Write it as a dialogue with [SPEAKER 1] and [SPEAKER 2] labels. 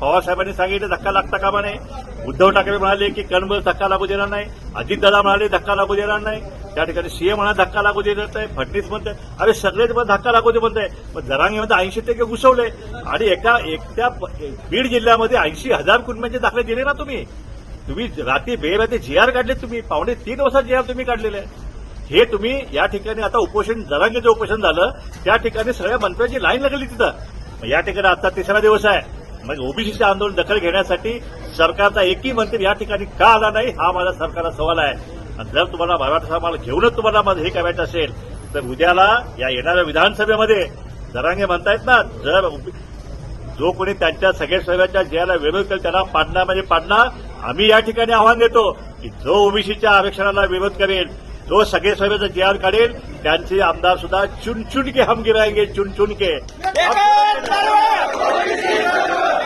[SPEAKER 1] पवारसाहेबांनी सांगितलं धक्का लागता कामा नये. उद्धव ठाकरे म्हणाले की कणबळ धक्का लागू देणार नाही. अजितदादा म्हणाले धक्का लागू देणार नाही. त्या ठिकाणी सीएम म्हणाले धक्का लागू देत आहे. फडणवीस म्हणते अरे सगळेच मग धक्का लागू दे म्हणताय. पण जरांगेमध्ये 80% घुसवले आणि एकट्या बीड जिल्ह्यामध्ये 80,000 कुटुंबांचे दाखले दिले ना तुम्ही. रात्री बेरात्री जीआर काढले तुम्ही. 2.5 वाजता जीआर तुम्ही काढलेले आहे. हे तुम्ही या ठिकाणी आता उपोषण जरांगेचं उपोषण झालं त्या ठिकाणी सगळ्या मंत्र्यांची लाईन लागली तिथं. या ठिकाणी आता 3रा दिवस आहे. मग ओबीसीचे आंदोलन दखल घेण्यासाठी सरकारचा एकही मंत्री या ठिकाणी का आला नाही हा माझा सरकारला सवाल आहे. आणि जर तुम्हाला मराठा समाजाला घेऊनच तुम्हाला हे करायचं असेल तर उद्याला या येणाऱ्या विधानसभेमध्ये जरांगे म्हणतायत ना जर जो कोणी त्यांच्या सगळ्या सभेच्या ज्याला विरोध करेल त्याला पाडणार म्हणजे पाडणार. आम्ही या ठिकाणी आव्हान देतो की जो ओबीसीच्या आरक्षणाला विरोध करेल जो सगळे सभेचा जीआर काढेल त्यांचे आमदार सुद्धा चुन चुन के हम गिराएंगे चुन चुन के.